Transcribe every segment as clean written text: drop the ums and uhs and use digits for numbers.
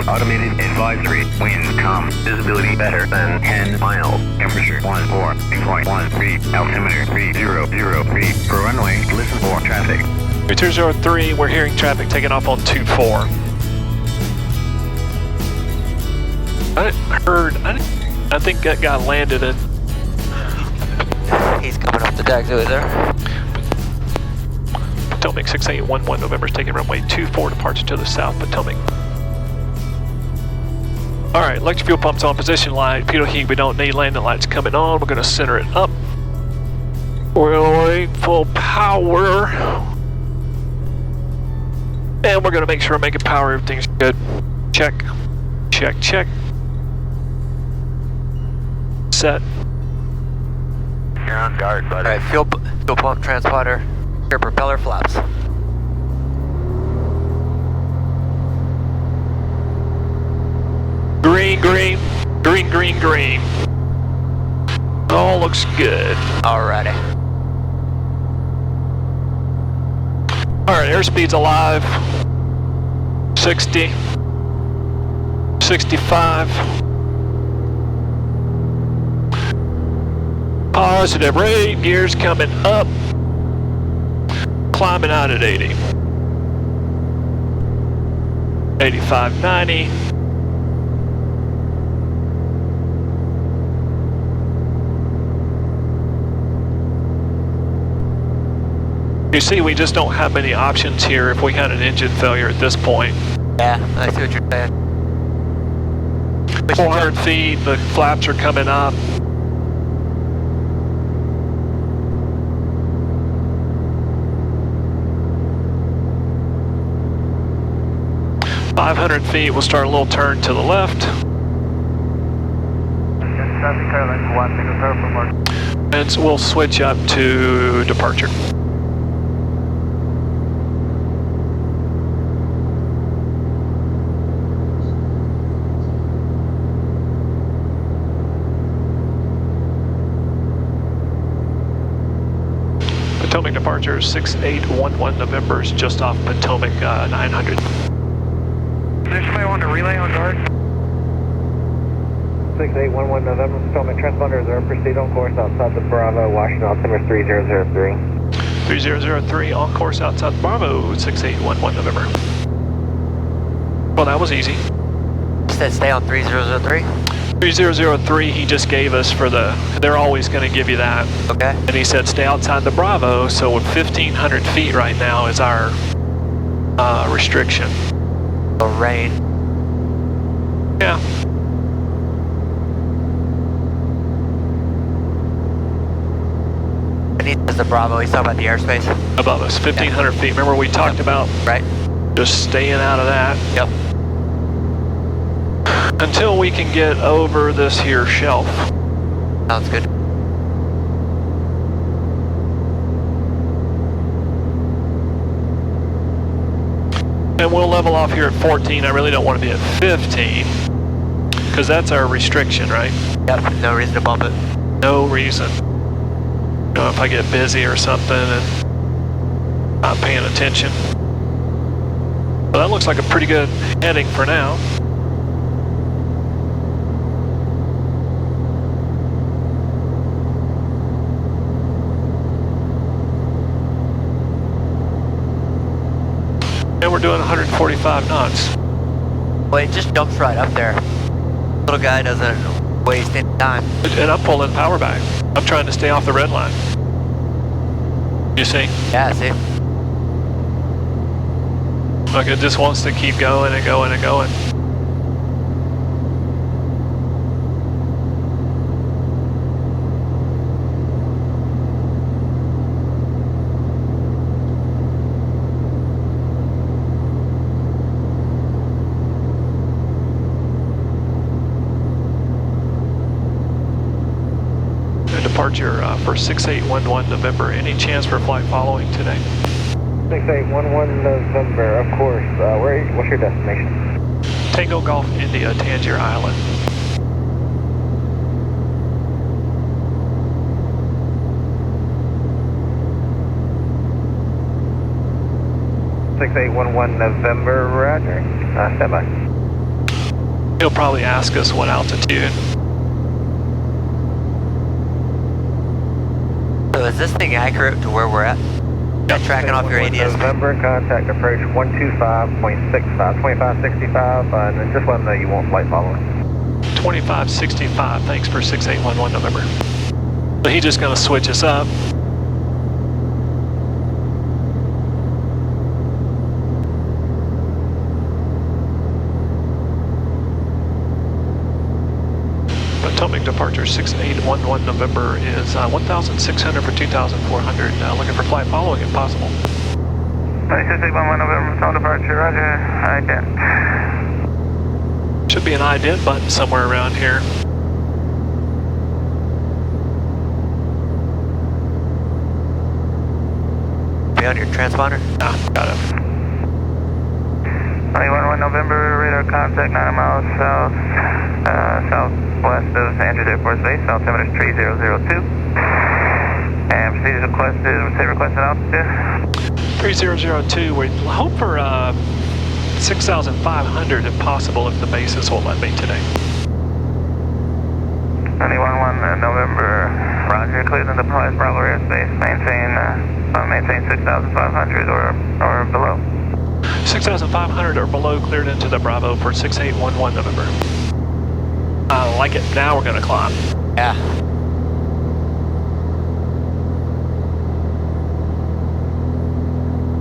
Automated advisory. Wind calm. Visibility better than 10 miles. Temperature 14.13. Altimeter 3003. For runway, listen for traffic. 203, we're hearing traffic taking off on 24. I think that guy landed it. He's coming off the deck, so is there? Potomac 6811 November's taking runway 24, departure to the south, Potomac. Alright, electric fuel pumps on, position light, pitot heat we don't need, landing lights coming on, we're going to center it up. We're going to full power. And we're going to make sure we're making power, everything's good. Check, check, check. Set. You're on guard, buddy. Alright, fuel pump transponder, your propeller flaps. Green, green, green, green, green. All looks good. Alrighty. Alright, airspeed's alive. 60. 65. Positive rate, gears coming up. Climbing out at 80. 85, 90. You see, we just don't have many options here if we had an engine failure at this point. Yeah, I see what you're saying. 400 feet, the flaps are coming up. .500 feet, we'll start a little turn to the left. And so we'll switch up to departure. Potomac departure 6811 November is just off Potomac 900. Does somebody want to relay on guard? 6811 November, Potomac transponder reserve, proceed on course outside the Bravo, Washington altimeter 3003. 3003 on course outside Bravo, 6811 November. Well, that was easy. You said stay on 3003? 3003 he just gave us for the, they're always going to give you that. Okay. And he said stay outside the Bravo, so 1,500 feet right now is our restriction. The rain. Yeah. And he says the Bravo, he's talking about the airspace? Above us, 1,500 feet. Remember we talked about Right. just staying out of that Yep. until we can get over this here shelf. Sounds good. And we'll level off here at 14. I really don't want to be at 15 because that's our restriction, right? Yep, no reason to bump it. No reason. You know, if I get busy or something and not paying attention. But that looks like a pretty good heading for now. And we're doing 145 knots. Well, it just jumps right up there. Little guy doesn't waste any time. And I'm pulling power back. I'm trying to stay off the red line. You see? Yeah, see? Like it just wants to keep going and going and going. Departure for 6811 November. Any chance for flight following today? 6811 November, of course. What's your destination? Tango Golf India, Tangier Island. Six eight one one November, Roger. Stand by. He'll probably ask us what altitude. So is this thing accurate to where we're at? Tracking off your ADS. November, contact approach 125.65, 2565, and then just let them know you want flight following. 2565, thanks for 6811 November. So he's just gonna switch us up. Atomic departure 6811 November is 1,600 for 2,400. Looking for flight following if possible. 6811 November, no departure, roger, ident. Should be an ident button somewhere around here. Be on your transponder? Ah, got it. 911 November, radar contact 9 miles south, southwest of Andrews Air Force Base, altimeter is 3002. And procedures requested, say requested altitude. 3002, we hope for 6,500 if possible, if the bases will let me today. 911 November, roger, cleared and deploys Bravo airspace, maintain 6,500 or below. 6,500 or below, cleared into the Bravo for 6811 November. I like it. Now we're going to climb. Yeah.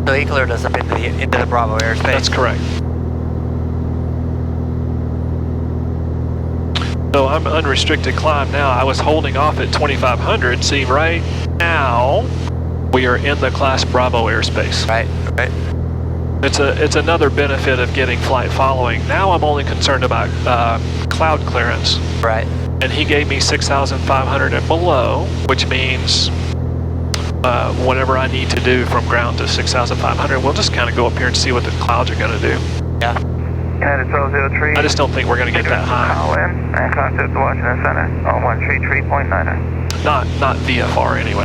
So he cleared us up into the Bravo airspace. That's correct. So I'm unrestricted climb now. I was holding off at 2,500. See, right now we are in the Class Bravo airspace. Right. It's another benefit of getting flight following. Now I'm only concerned about cloud clearance. Right. And he gave me 6,500 and below, which means whatever I need to do from ground to 6,500, we'll just kind of go up here and see what the clouds are going to do. Yeah. United 1203. I just don't think we're going to get that high. Call in and contact the Washington Center on 133.9er. Not VFR anyway.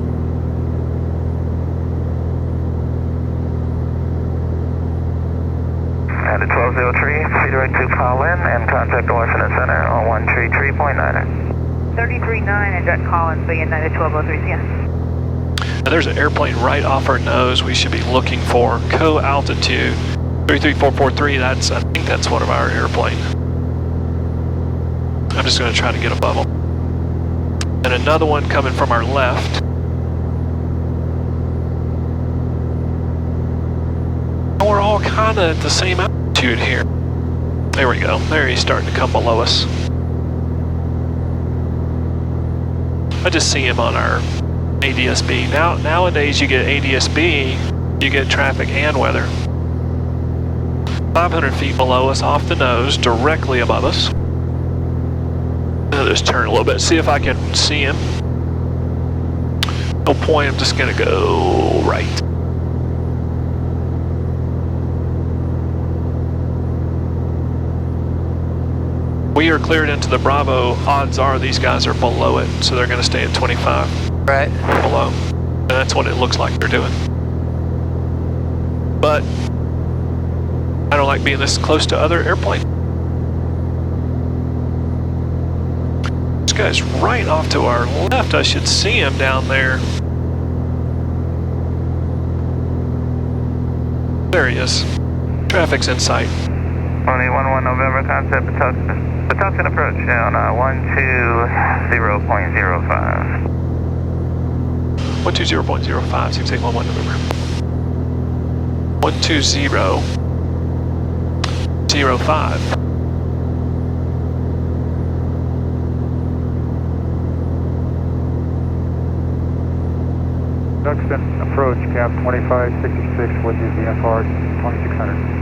United 1203, proceed direct to call in and contact the Washington Center on 133.9er. 33.9 and direct call in, so United 1203, see ya. Now there's an airplane right off our nose we should be looking for. Co-altitude 33443, I think that's one of our airplanes. I'm just going to try to get above them. And another one coming from our left. We're all kind of at the same altitude here. There we go. There he's starting to come below us. I just see him on our ADS-B. Nowadays you get ADS-B, you get traffic and weather. 500 feet below us, off the nose, directly above us. I'll just turn a little bit, see if I can see him. No point, I'm just gonna go right. We are cleared into the Bravo. Odds are these guys are below it, so they're gonna stay at 25. Right. Below. And that's what it looks like they're doing. But I don't like being this close to other airplanes. This guy's right off to our left. I should see him down there. There he is. Traffic's in sight. 2011 November, concept Patuxent approach on 120.05. 120.05, 6811 November. 120.05. Patuxent approach, cap 2566, what is VFR 2600?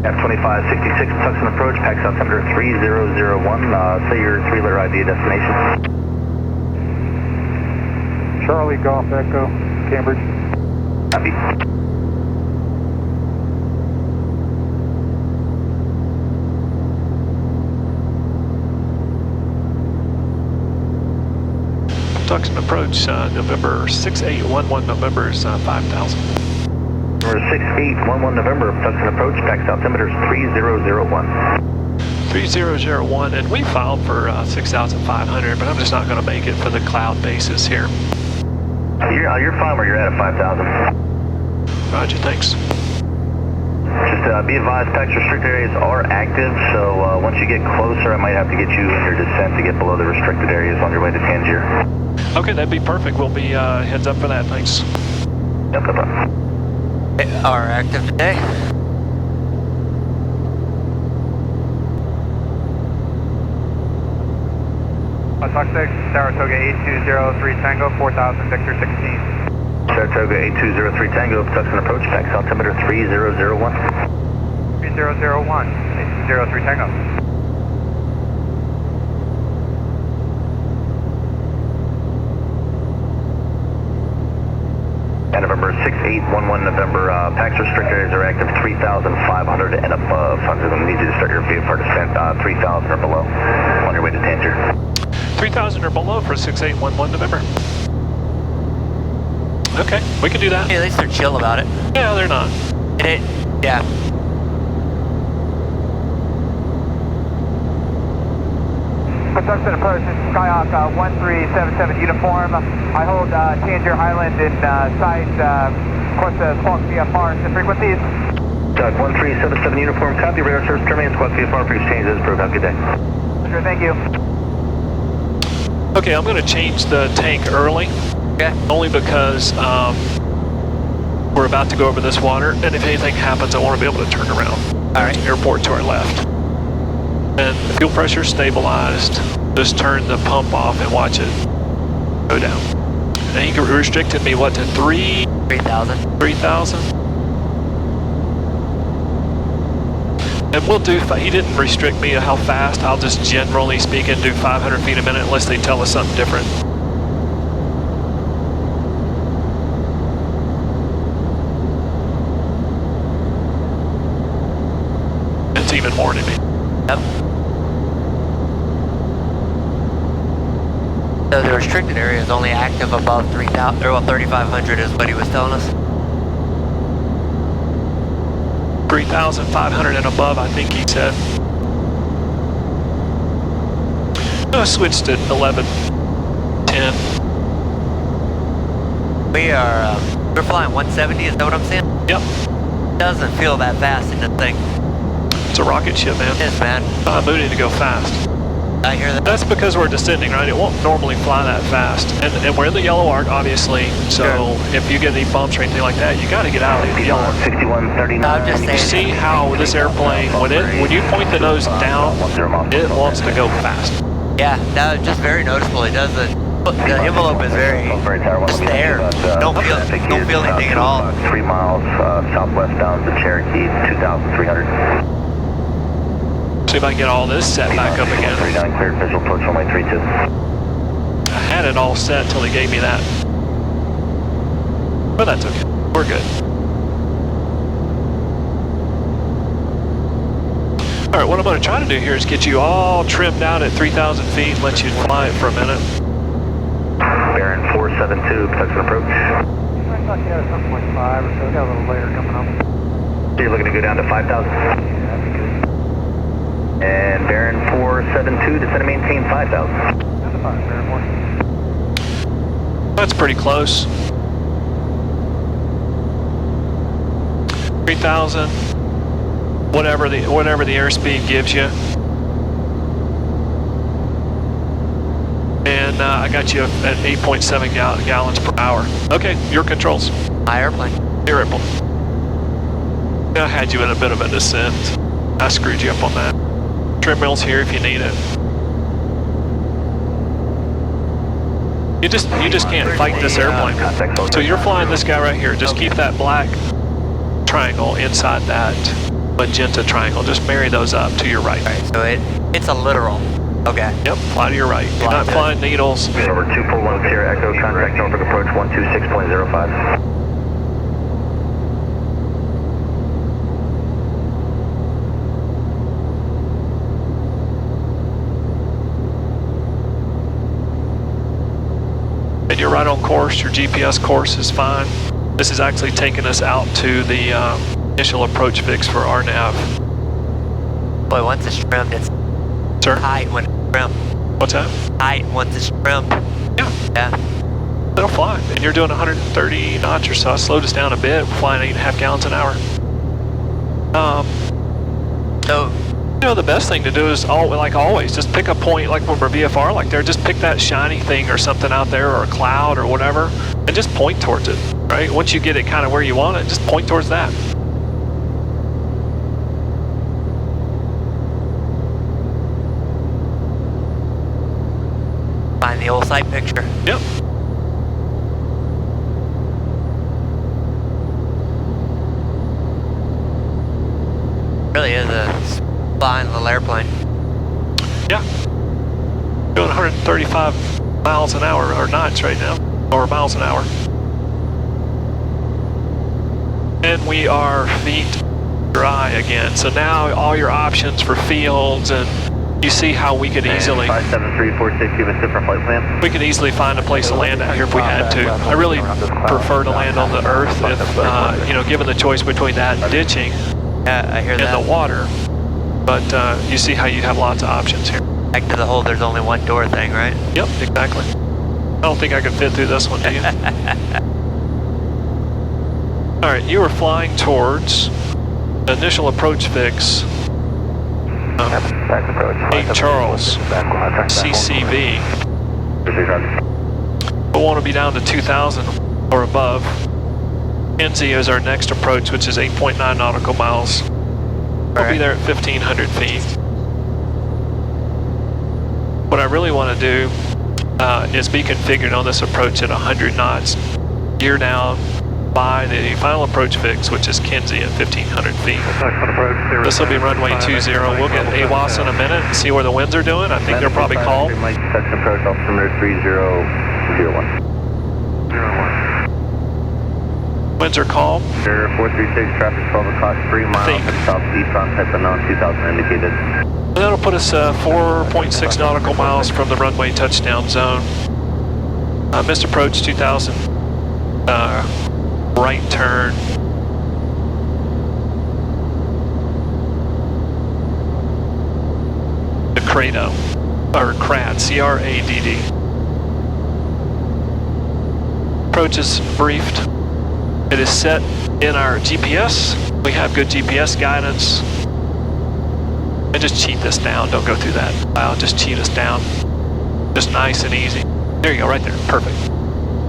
Cap 2566, Patuxent approach, pax altimeter 3001, say your three-letter ID destination. Charlie Golf Echo, Cambridge. Copy. Patuxent approach, November 6811, November's 5,000. Number 6811 November, Patuxent approach, pax altimeter 3001. 3001, and we filed for 6,500, but I'm just not going to make it for the cloud basis here. You're fine where you're at 5,000. Roger, thanks. Just be advised, PAX restricted areas are active, so once you get closer, I might have to get you in your descent to get below the restricted areas on your way to Tangier. Okay, that'd be perfect. We'll be heads up for that. Thanks. Yep, no problem. They are active today. Fox 6, Saratoga 8203 Tango, 4000, Victor 16. Saratoga 8203 Tango, Tucson approach, PAX altimeter 3001. 3001, 8203 Tango. And November 6811 November, PAX restricted areas are active 3,500 and above. I'm going to need you to start your VFR descent 3,000 or below on your way to Tangier. 3,000 or below for 6811 November. Okay, we can do that. Hey, at least they're chill about it. Yeah, they're not. Yeah. Tucson approach, this is Skyhawk 1377 uniform. I hold Tangier Island in sight, of course, squawk VFR, the frequencies. Doug 1377 uniform, copy, radar service terminated, squawk VFR for exchange as approved. Have a good day. Sure, thank you. Okay, I'm going to change the tank early. Okay. Only because we're about to go over this water, and if anything happens, I want to be able to turn around. All right. Airport to our left. And the fuel pressure stabilized. Just turn the pump off and watch it go down. And he restricted me, what, to 3,000. 3,000? And we'll do, he didn't restrict me to how fast. I'll just generally speaking do 500 feet a minute unless they tell us something different. It's even more to me. Yep. So the restricted area is only active above 3,000, or well, 3,500 is what he was telling us. 3,500 and above, I think he said. I switched to 1110. We're flying 170, is that what I'm saying? Yep, Doesn't feel that fast in this thing. it's a rocket ship, man. It is, man. I'm moving to go fast. I hear that. That's because we're descending, right? It won't normally fly that fast. And we're in the yellow arc, obviously, so Sure. if you get any bumps or anything like that, you got to get out of the yellow arc. 6139. I'm just You saying. see how this airplane, when you point the nose down, it wants to go fast. Yeah, no, just very noticeable. It doesn't. The envelope is very just there. Don't feel anything at all. 3 miles southwest bound to Cherokee, 2,300. See if I can get all this set back up again. 39 cleared visual approach runway 32. I had it all set till they gave me that. But that's okay. We're good. All right, what I'm going to try to do here is get you all trimmed out at 3,000 feet and let you fly it for a minute. Baron 472, Tucson approach. I thought you had a 7.5 or so, got a little later coming up. So you're looking to go down to 5,000? Yeah, that'd be good. And Baron 472, descend and maintain 5,000. Down to 5, Baron 1. That's pretty close. 3,000, whatever the airspeed gives you. And I got you at 8.7 gallons per hour. Okay, your controls. My airplane. Your airplane. I had you in a bit of a descent. I screwed you up on that. Trim wheels here if you need it. You just can't fight this airplane. So you're flying this guy right here. Just keep that black triangle inside that magenta triangle. Just marry those up to your right. Alright, so it's a literal. Okay. Yep, fly to your right. You're not flying needles. Number 241 Sierra Echo, contact Norfolk approach 126.05. And you're right on course. Your GPS course is fine. This is actually taking us out to the initial approach fix for our nav. Boy, once it's trimmed, it's Sir? Height when it's trim. What's that? Height once it's trimmed. Yeah. Yeah. It'll fly. And you're doing 130 knots or so. I slowed us down a bit. We're flying 8.5 gallons an hour. So, You know, the best thing to do is, like always, just pick a point, like when we're VFR like there, just pick that shiny thing or something out there, or a cloud or whatever, and just point towards it, right? Once you get it kind of where you want it, just point towards that. find the old site picture. Yep. Really is a flying little airplane. Yeah. Doing 135 miles an hour, or knots right now, or miles an hour. And we are feet dry again. So now all your options for fields, and you see how we could easily... 57346, give us different flight plan. We could easily find a place to land out here if we had to. I really prefer to land on the earth if, you know, given the choice between that and ditching Yeah, I hear and that. the water. But you see how you have lots of options here. Back to the whole there's only one door thing, right? Yep, exactly. I don't think I could fit through this one, do you? All right, you were flying towards the initial approach fix. St. Charles, CCV. We'll want to be down to 2,000 or above. Kenzie is our next approach, which is 8.9 nautical miles. We'll be there at 1,500 feet. What I really want to do is be configured on this approach at 100 knots, gear down by the final approach fix, which is Kenzie at 1,500 feet. This will be runway 20. We'll get AWAS in a minute and see where the winds are doing. I think they're probably calm. Mike, touch approach, altimeter 3001. Winds are calm. 436, traffic 12 o'clock, 3 miles southeast on type unknown, 2,000 indicated. And that'll put us 4.6 nautical miles from the runway touchdown zone. Missed approach 2,000. Right turn. The Crado, or CRAD, C-R-A-D-D. Approach is briefed. It is set in our GPS. We have good GPS guidance. And just cheat this down. Don't go through that. I'll just cheat us down. Just nice and easy. There you go, right there. Perfect.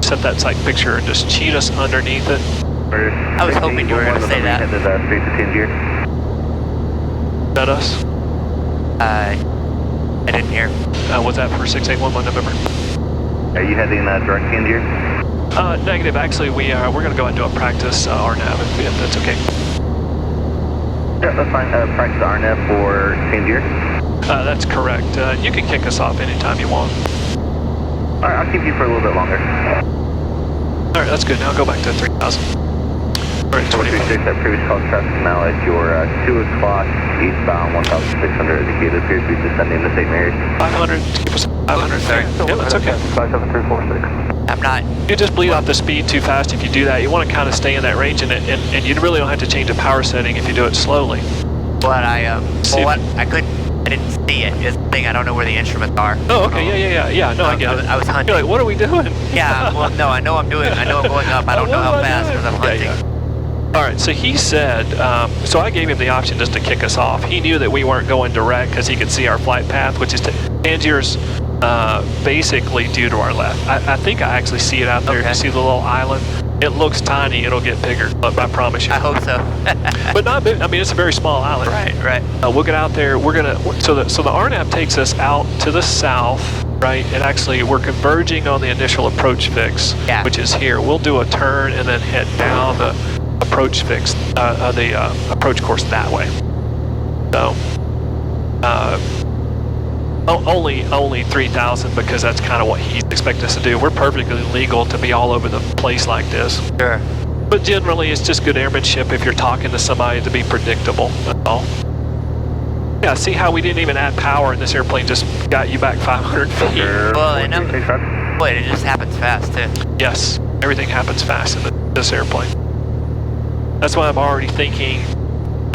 Set that site picture and just cheat us underneath it. I was hoping you were going to say that. Straight to Tangier. Set us. I didn't hear. Was that for 6811 November? Are you heading direct Tangier? Negative. Actually, we're going to go and do a practice RNAV if that's okay. Yeah, that's fine. Practice RNF for Tangier. That's correct. You can kick us off anytime you want. All right, I'll keep you for a little bit longer. All right, that's good. Now go back to 3,000. All right, 436, that previous call traffic now at your 2 o'clock eastbound, 1,600 indicated. Appears to be descending to St. Mary's. 500. Keep us 500. Sorry. Yeah, that's okay. 57346. I'm not. You just bleed off the speed too fast if you do that. You want to kind of stay in that range, and you really don't have to change the power setting if you do it slowly. What I didn't see it. Just the thing, I don't know where the instruments are. Oh, okay, yeah. No, I get it. I was hunting. You're like, what are we doing? Yeah, well, no, I know I'm going up. I don't know how fast because I'm hunting. Yeah. All right, so he said, so I gave him the option just to kick us off. He knew that we weren't going direct because he could see our flight path, which is Tangier's basically due to our left. I think I actually see it out there. Okay. You see the little island? It looks tiny. It'll get bigger, but I promise you. I hope so. But not big. I mean, it's a very small island. Right. We'll get out there. We're gonna. So the RNAV takes us out to the south, right? And actually, we're converging on the initial approach fix, which is here. We'll do a turn and then head down the approach fix, the approach course that way. So, only 3,000 because that's kind of what he expects us to do. We're perfectly legal to be all over the place like this. Sure. But generally, it's just good airmanship if you're talking to somebody to be predictable. That's all. Yeah, see how we didn't even add power and this airplane just got you back 500 feet? Well, and it just happens fast too. Yes, everything happens fast in this airplane. That's why I'm already thinking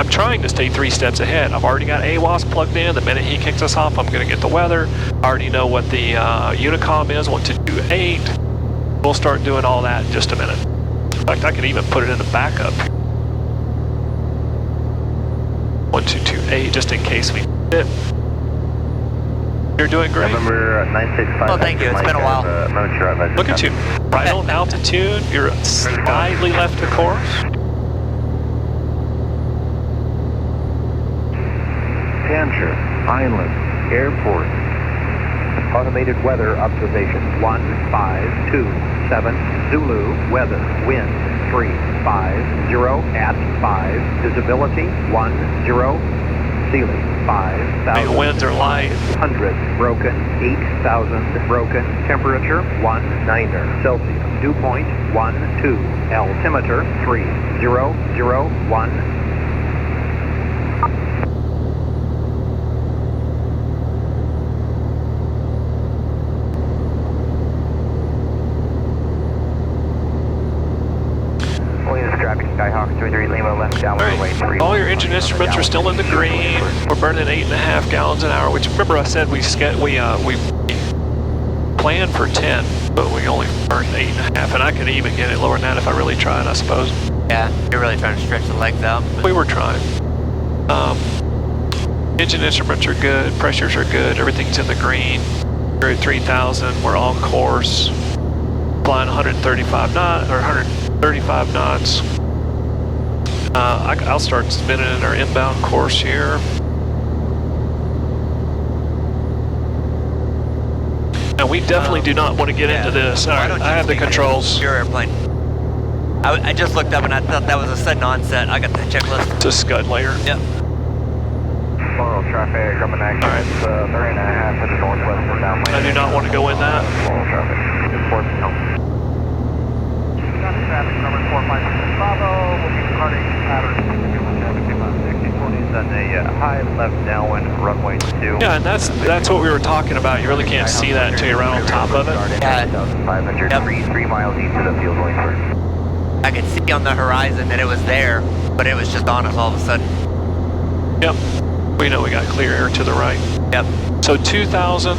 I'm trying to stay 3 steps ahead. I've already got AWAS plugged in. The minute he kicks us off, I'm going to get the weather. I already know what the Unicom is, 1228. We'll start doing all that in just a minute. In fact, I could even put it in the backup. 1228, just in case we did. You're doing great. November 965. Well, thank you. It's been a while. Look at you. Right on altitude. You're slightly left of course. Tangier Island Airport. Automated weather observation 1527 Zulu weather wind 350 at 5 visibility 10 ceiling 5,000 The winds are light. 100 broken 8,000 broken temperature 19 Celsius dew point 12 altimeter 3001. Skyhawk 33 Lima left down runway 3. All your engine instruments are still in the green. We're burning 8.5 gallons an hour, which remember I said we planned for 10, but we only burned 8.5, and I could even get it lower than that if I really tried, I suppose. Yeah, you're really trying to stretch the legs out. We were trying. Engine instruments are good, pressures are good, everything's in the green. We're at 3,000, we're on course. Flying 135 knots. I'll start spinning in our inbound course here. Now we definitely do not want to get into this. All right, I have the controls. Your airplane. I just looked up and I thought that was a sudden onset. I got the checklist. It's a scud layer. Yep. Floral traffic coming active. All right. 30.5 to the northwest. We're down lane. I do not want to go in that. Floral traffic. Traffic number 456 Bravo. We'll be departing pattern 6020s on the high left downwind runway 2. Yeah, and that's what we were talking about. You really can't see that until you're right on top of it. Yeah. 1,500, Yep. 3 miles east of the field going through. I could see on the horizon that it was there, but it was just on us all of a sudden. Yep. We know we got clear air to the right. Yep. So 2,000.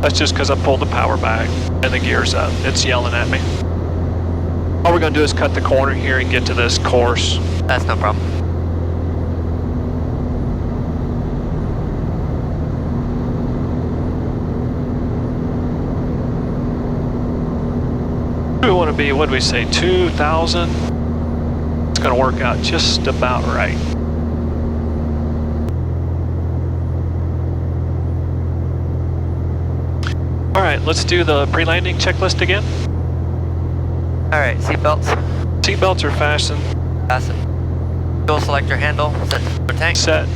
That's just because I pulled the power back and the gear's up. It's yelling at me. All we're going to do is cut the corner here and get to this course. That's no problem. We want to be, what do we say, 2,000? It's going to work out just about right. All right, let's do the pre-landing checklist again. All right, seatbelts. Seatbelts are fastened. Fasten. Fuel selector handle set for tank. Set.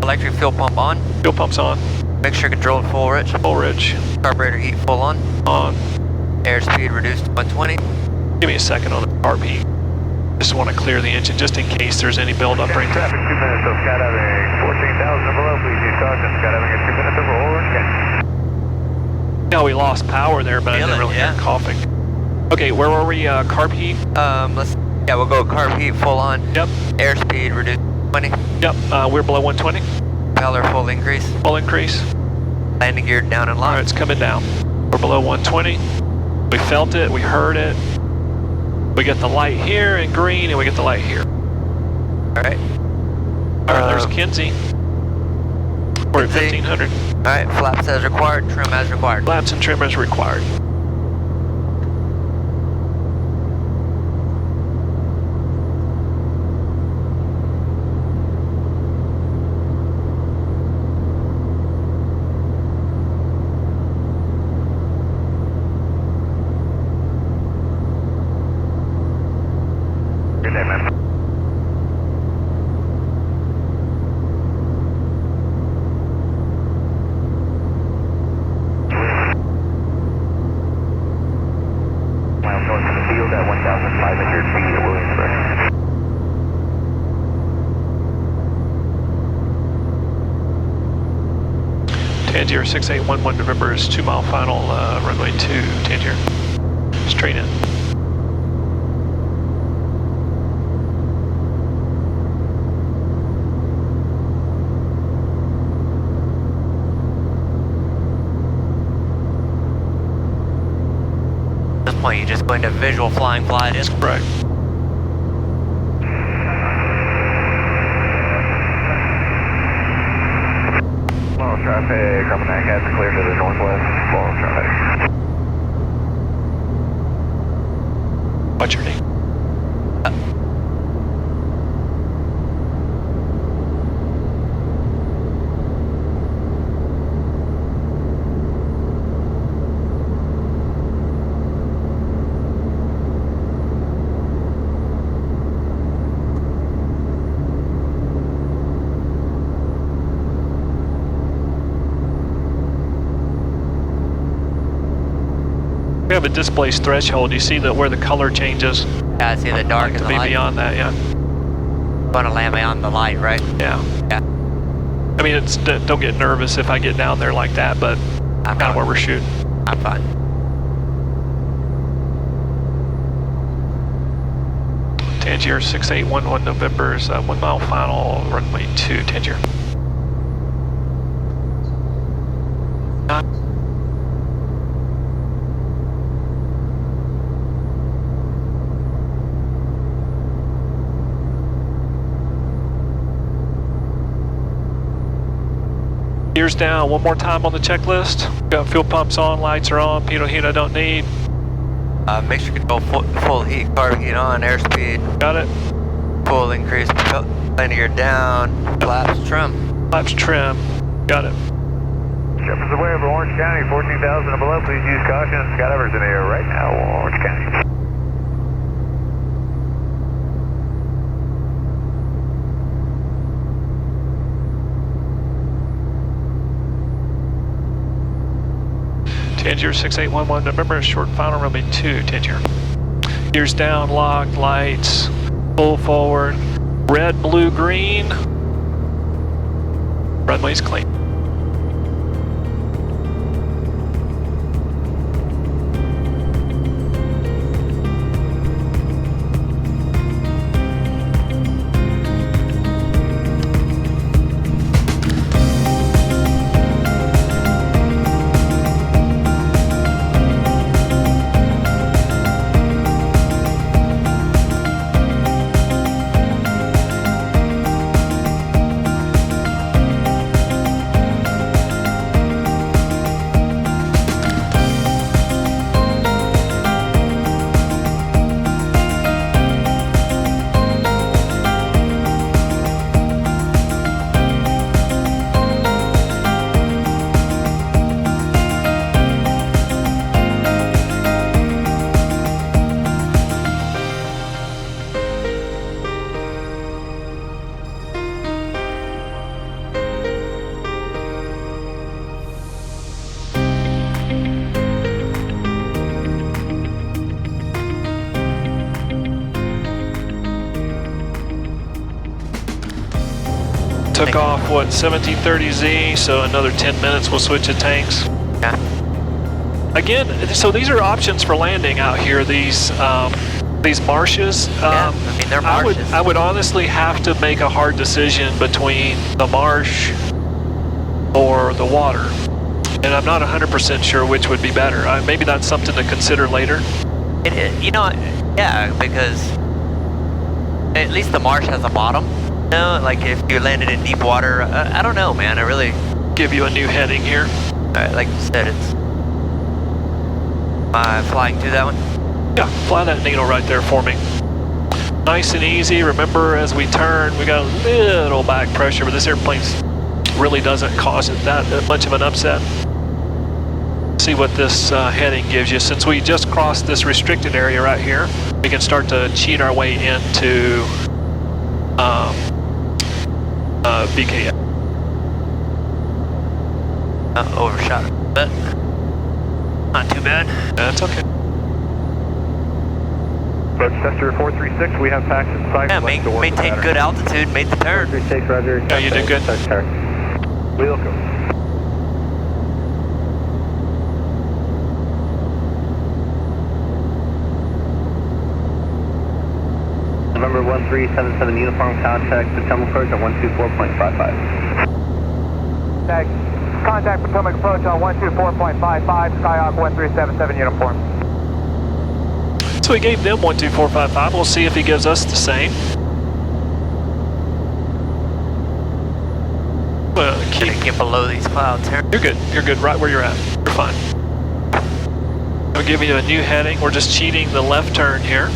Electric fuel pump on. Fuel pump's on. Mixture controlled full rich. Full rich. Carburetor heat full on. On. Airspeed reduced to 120. Give me a second on the carb heat. Just want to clear the engine just in case there's any buildup right there. Traffic 2 minutes of skydiving 14,000 below. Please use caution. Skydiving at 2 minutes over Oregon. Yeah, we lost power there, but I didn't really hear coughing. Okay, where were we? Carb heat? We'll go carb heat full on. Yep. Airspeed reduced to 20. Yep, we're below 120. Propeller full increase. Full increase. Landing gear down and All locked. right, it's coming down. We're below 120. We felt it, we heard it. We get the light here in green, and we get the light here. All right. All right, there's Kinsey. We're at 1,500. All right, flaps as required, trim as required. Flaps and trim as required. Good day, man. Miles north of the field at 1,500 feet at Williamsburg. Tangier 6811 November is 2 mile final, runway 2, Tangier. Straight in. point, you just go into visual flying glide in. Correct. Small traffic, Carpenter has clear to the northwest. Small traffic. What's your name? We have a displaced threshold. You see that where the color changes. Yeah, I see the dark and To the be light. beyond that, yeah. Want to land me on the light, right? Yeah. Yeah. I mean, it's don't get nervous if I get down there like that, but I'm kind of fine. where we're shooting. I'm fine. Tangier 6811 November is 1 mile final, runway 2, Tangier. Gears down, one more time on the checklist. Got fuel pumps on, lights are on, pitot heat I don't need. Mixture control full heat, carb heat on, airspeed, Got it. full increase, landing gear down, flaps trim. Flaps trim. Got it. Shepherds away over Orange County, 14,000 and below. Please use caution. Skydivers in the air right now, Orange County. Tangier 6811 November, short final, runway 2, Tangier. Gears down, locked, lights, full forward, red, blue, green. Runway's clean. Took off, what, 1730Z, so another 10 minutes we'll switch to tanks. Yeah. Again, so these are options for landing out here, these marshes. Yeah, I mean, they're marshes. I would honestly have to make a hard decision between the marsh or the water. And I'm not 100% sure which would be better. Maybe that's something to consider later. You know, yeah, because at least the marsh has a bottom. You know, like if you landed in deep water, I don't know, man. I really Give you a new heading here. like you said, it's flying through that one. Yeah, fly that needle right there for me. Nice and easy. Remember, as we turn, we got a little back pressure, but this airplane really doesn't cause it that much of an upset. See what this heading gives you. Since we just crossed this restricted area right here, we can start to cheat our way into BKF. Overshot, but not too bad. That's okay. Approach tester 436, we have packs in sight. Yeah, maintain good altitude, made the turn. 436, roger. Yeah, you did good. Welcome. November 1377 uniform contact Potomac approach at 124.55. Contact Potomac approach on 124.55, Skyhawk 1377 uniform. So we gave them 12455. We'll see if he gives us the same. Well, Gonna get below these clouds here. You're good. You're good right where you're at. You're fine. I'll give you a new heading. We're just cheating the left turn here.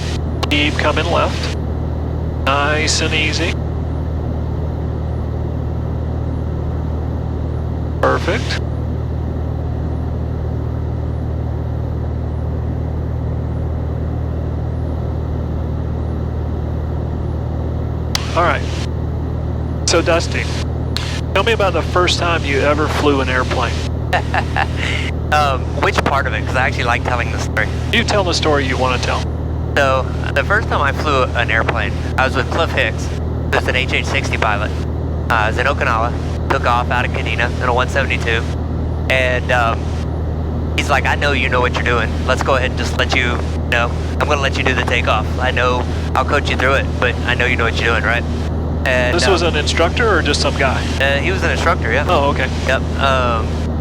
Keep coming left. Nice and easy. Perfect. All right. So Dusty, tell me about the first time you ever flew an airplane. Which part of it? Because I actually like telling the story. You tell the story you want to tell. So, the first time I flew an airplane, I was with Cliff Hicks, who's an HH-60 pilot. I was in Okinawa, took off out of Kadena in a 172, and he's like, I know you know what you're doing. Let's go ahead and just let you know. I'm going to let you do the takeoff. I know I'll coach you through it, but I know you know what you're doing, right? And This was an instructor or just some guy? he was an instructor, yeah. Oh, okay. Yep.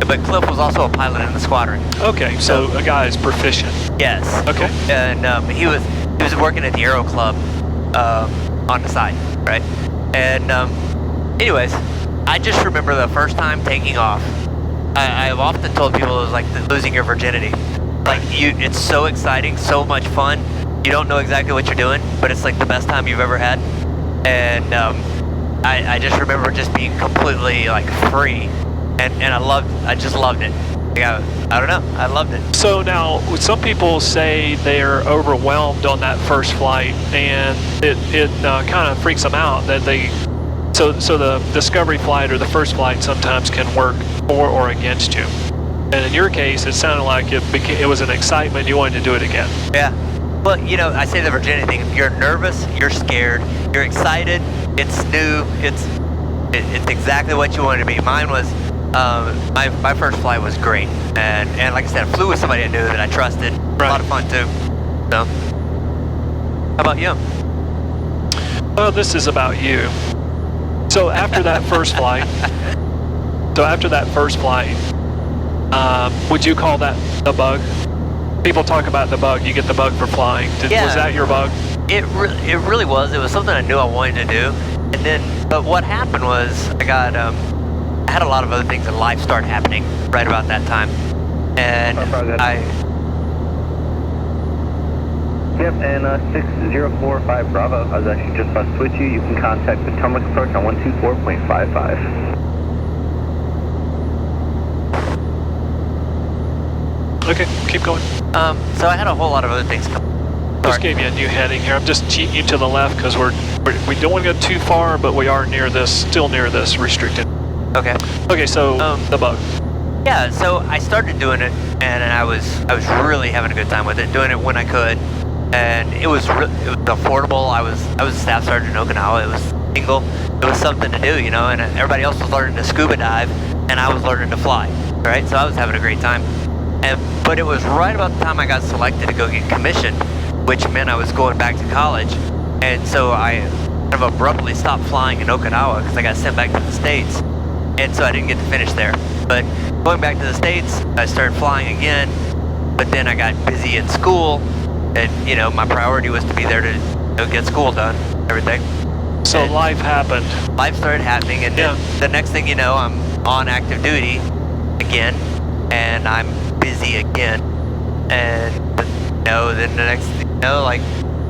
But Cliff was also a pilot in the squadron. Okay, so a guy is proficient. Yes. Okay. And he was working at the Aero Club on the side, right? And anyways, I just remember the first time taking off. I've often told people it was like losing your virginity. Like it's so exciting, so much fun. You don't know exactly what you're doing, but it's like the best time you've ever had. And I just remember just being completely like free, and I just loved it. Like, I don't know, I loved it. So now, some people say they're overwhelmed on that first flight, and it kind of freaks them out that they. So the discovery flight or the first flight sometimes can work for or against you. And in your case, it sounded like it was an excitement. You wanted to do it again. Yeah. Well, you know, I say the virginity thing. If you're nervous, you're scared, you're excited, it's new, it's exactly what you wanted to be. Mine was, my first flight was great. And like I said, I flew with somebody I knew that I trusted. Right. A lot of fun too. So, how about you? Well, this is about you. So after that first flight, would you call that the bug? People talk about the bug. You get the bug for flying. Yeah. Was that your bug? It really was. It was something I knew I wanted to do. And then, but what happened was I had a lot of other things in life start happening right about that time. And Yep, and 6045 Bravo. I was actually just about to switch you. You can contact Potomac approach on 124.55. Okay, keep going. So I had a whole lot of other things come. Just gave you a new heading here. I'm just cheating you to the left because we don't want to go too far, but we are still near this restricted. Okay. Okay, so the bug. Yeah, so I started doing it, and I was really having a good time with it, doing it when I could, and it was affordable. I was a staff sergeant in Okinawa. It was single. It was something to do, you know. And everybody else was learning to scuba dive, and I was learning to fly. Right, so I was having a great time. But it was right about the time I got selected to go get commissioned, which meant I was going back to college, and so I kind of abruptly stopped flying in Okinawa because I got sent back to the States, and so I didn't get to finish there. But going back to the States, I started flying again, but then I got busy in school, and you know my priority was to be there to get school done, everything. So and life happened. Life started happening, and then the next thing you know, I'm on active duty again, and I'm busy again, and you know, then the next thing you know, like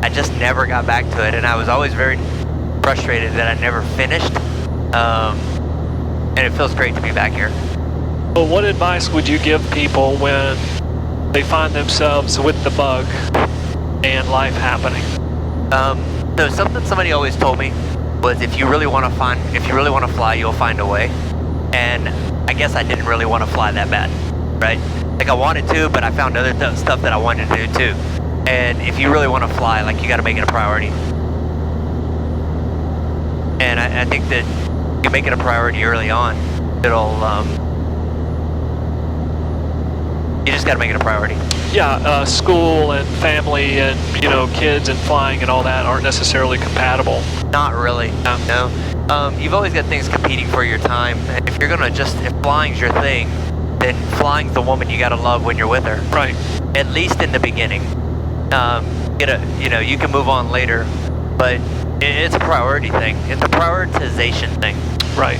I just never got back to it, and I was always very frustrated that I never finished. And it feels great to be back here. Well, what advice would you give people when they find themselves with the bug and life happening? So something somebody always told me was if you really want to fly, you'll find a way. And I guess I didn't really want to fly that bad, right? Like I wanted to, but I found other stuff that I wanted to do too. And if you really want to fly, like you got to make it a priority. And I think that you make it a priority early on, it'll, you just got to make it a priority. Yeah, school and family and, you know, kids and flying and all that aren't necessarily compatible. Not really, no. You've always got things competing for your time. And if you're going to if flying's your thing, then flying's the woman you got to love when you're with her. Right. At least in the beginning. you can move on later, but it's a priority thing. It's a prioritization thing. Right.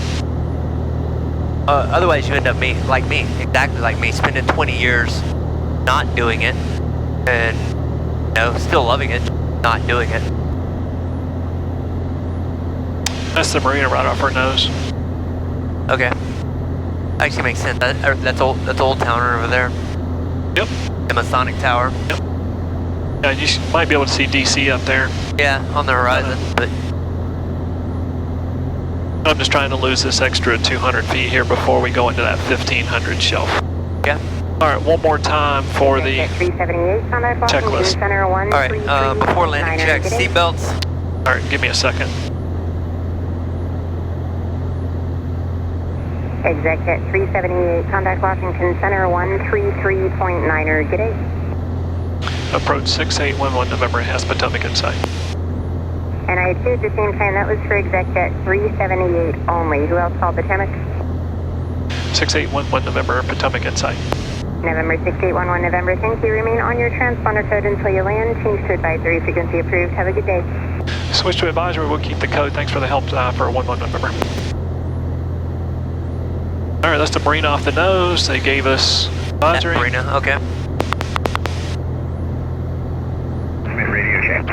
Otherwise, you end up exactly like me, spending 20 years not doing it, and still loving it, not doing it. That's the marina right off our nose. Okay. Actually makes sense. That's Old Towner over there. Yep. The Masonic Tower. Yep. Yeah, you might be able to see DC up there. Yeah, on the horizon, but I'm just trying to lose this extra 200 feet here before we go into that 1500 shelf. yeah. All right, one more time for the checklist. All right, before landing check, seatbelts. All right, give me a second. Executive 378, contact Washington Center 133.9er, good day. Approach 6811 November has Potomac in sight. And I had two at the same time, that was for Executive 378 only. Who else called Potomac? 6811 November, Potomac in sight. November 6811 November, thank you. Remain on your transponder code until you land. Change to advisory, frequency approved. Have a good day. Switch to advisory, we'll keep the code. Thanks for the help for 11 November. All right, that's the marina off the nose. They gave us advisory. Marina, okay. Radio check.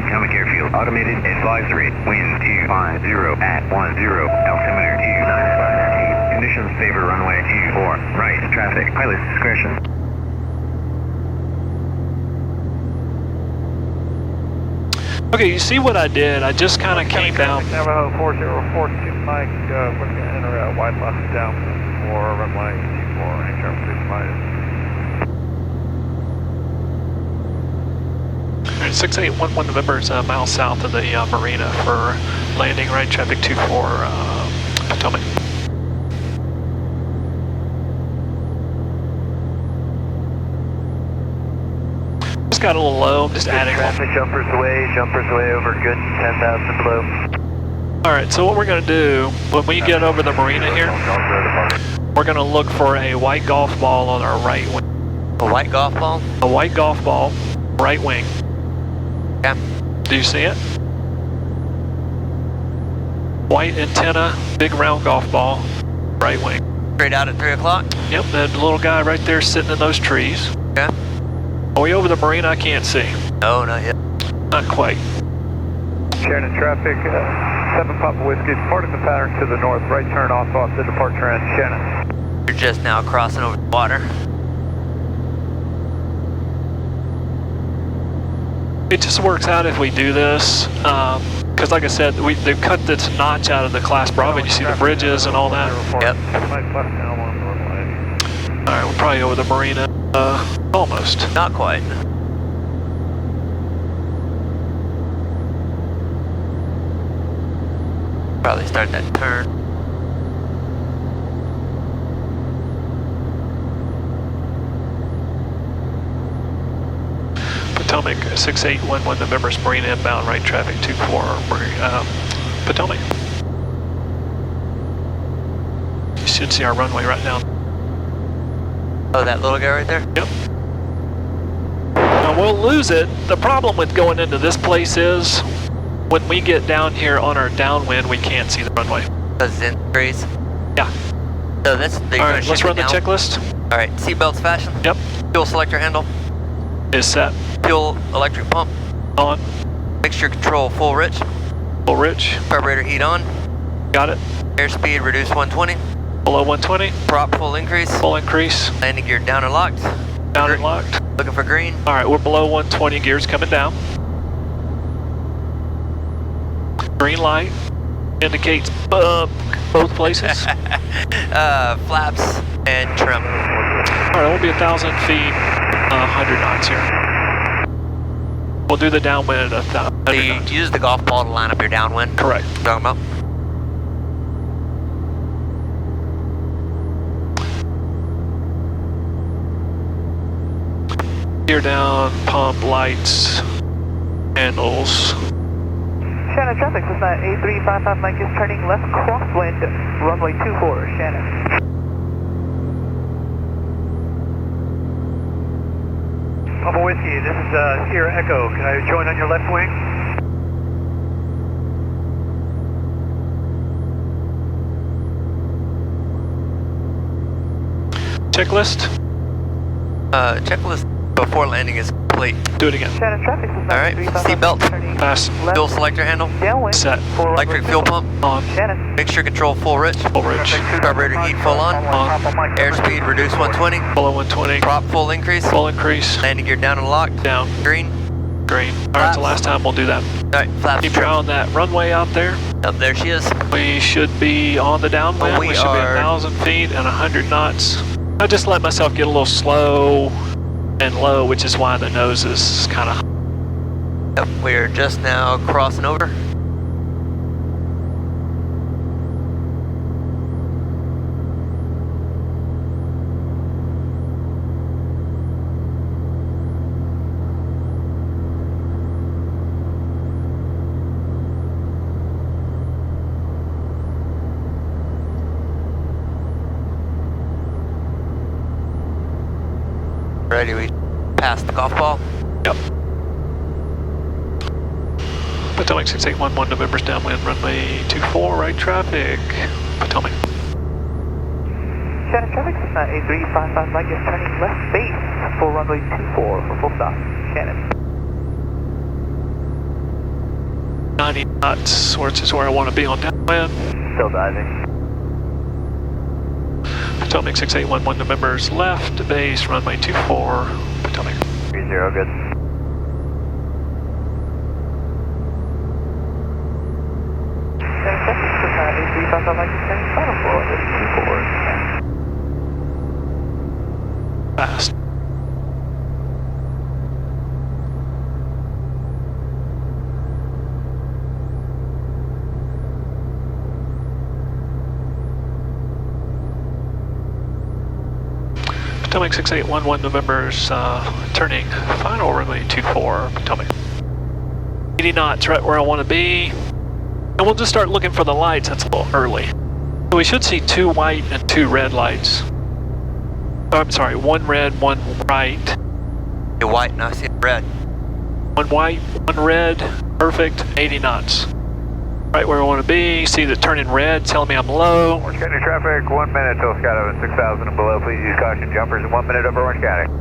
Potomac Airfield, automated advisory, wind 250 at 10, altimeter 295 feet. Conditions favor runway 24, right, traffic, pilot's discretion. Okay, you see what I did? I just kind of came down. Navajo 4042 Mike, looking to enter a wide left down for runway 24, interim 6811 November is a mile south of the marina for landing right traffic 24 Potomac. Just got a little low, I'm just adding Traffic, jumpers away over good 10,000 below. Alright, so what we're going to do, when we get over the marina here, we're going to look for a white golf ball on our right wing. A white golf ball? A white golf ball, right wing. Yeah. Do you see it? White antenna, big round golf ball, right wing. Straight out at 3 o'clock? Yep, that little guy right there sitting in those trees. Yeah. Are we over the marina? I can't see. No, not yet. Not quite. Shannon traffic, 7 Papa Whiskey, departing the pattern to the north, right turn off the departure end, Shannon. You're just now crossing over the water. It just works out if we do this, because like I said, they've cut this notch out of the Class Bravo. You see the bridges and all that. Yep. All right, we're probably over the marina. Almost. Not quite. Probably start that turn. Potomac 6811 November's marina inbound right traffic 24 Potomac. You should see our runway right now. Oh, that little guy right there? Yep. Now we'll lose it. The problem with going into this place is when we get down here on our downwind, we can't see the runway. Because it's in trees? Yeah. So this, all right, let's run the checklist. All right, seatbelts fastened. Yep. Fuel selector handle. Is set. Fuel electric pump. On. Mixture control full rich. Full rich. Carburetor heat on. Got it. Airspeed reduced 120. Below 120. Prop full increase. Full increase. Landing gear down and locked. Down and locked. Looking for green. All right, we're below 120. Gears coming down. Green light indicates both places. Flaps and trim. All right, we'll be 1,000 feet, 100 knots here. We'll do the downwind at 1,000 So you knots. use the golf ball to line up your downwind? Correct. Talking about? Gear down, pump, lights, handles. Shannon traffic, Cessna A3559 Mike is turning left crosswind, runway 24, Shannon. Papa Whiskey, this is Sierra Echo. Can I join on your left wing? Checklist. Checklist before landing is complete. Do it again. Shannon traffic, Cessna Alright, seatbelt. Pass. Fuel selector handle. Downwind, Set. Electric fuel pump. On. Shannon. Mixture control full rich. Full rich. Carburetor heat full on. Airspeed reduce 120. Below 120. Prop full increase. Full increase. Landing gear down and locked. Down. Green. Green. Alright, it's the last time we'll do that. Alright, flaps. Keep your eye on that runway out there. Up there she is. We should be on the downwind. We We should be are- 1,000 feet and 100 knots. I just let myself get a little slow and low, which is why the nose is kind of. Yep, we're just now crossing over. Ready, we passed the golf ball. Yep. Potomac 6811, November's downwind, runway 24, right traffic. Potomac. Shannon traffic, Cessna A3559 Mike is turning left base for runway 24 for full stop. Shannon. 90 knots, which is where I want to be on downwind. Still diving. Potomac 6811, November's left, base, runway 24, Potomac. 30, good. Shannon traffic, Cessna A3559 Mike is turning final for runway 24. Fast. Potomac 6811, November's turning final, runway 24, Potomac. 80 knots, right where I want to be. And we'll just start looking for the lights. That's a little early. So we should see 2 white and 2 red lights. Oh, I'm sorry, 1 red, 1 white. You're white and I see red. 1 white, 1 red, perfect, 80 knots. Right where I want to be. See the turning red, telling me I'm low. Orange County traffic, 1 minute till Skydive 6,000 and below. Please use caution jumpers. 1 minute over Orange County.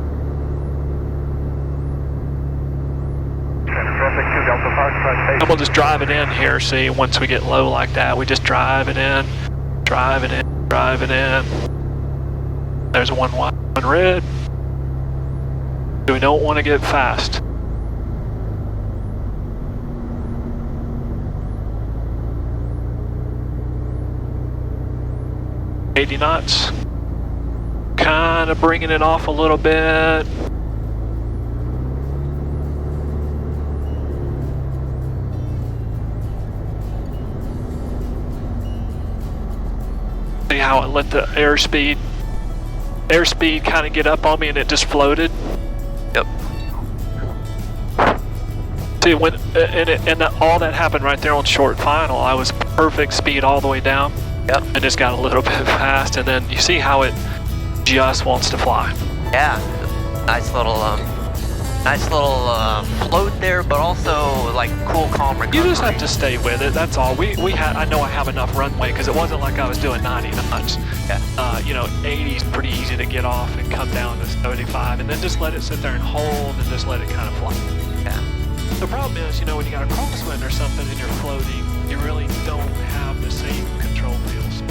Traffic 2 Delta Fox, And we'll just drive it in here, see, once we get low like that, we just drive it in, drive it in, drive it in. There's 1 white, 1 red. We don't want to get fast. $80 knots. Kind of bringing it off a little bit. See how it let the airspeed kind of get up on me and it just floated. Yep. See, when all that happened right there on short final. I was perfect speed all the way down. Yep. And just got a little bit fast, and then you see how it just wants to fly. Yeah. Nice little float there, but also like cool, calm recovery. You just have to stay with it. That's all. I know I have enough runway because it wasn't like I was doing 90 knots. Yeah. 80 is pretty easy to get off and come down to 75, and then just let it sit there and hold, and just let it kind of fly. Yeah. The problem is, when you got a crosswind or something and you're floating, you really don't have the same control feels.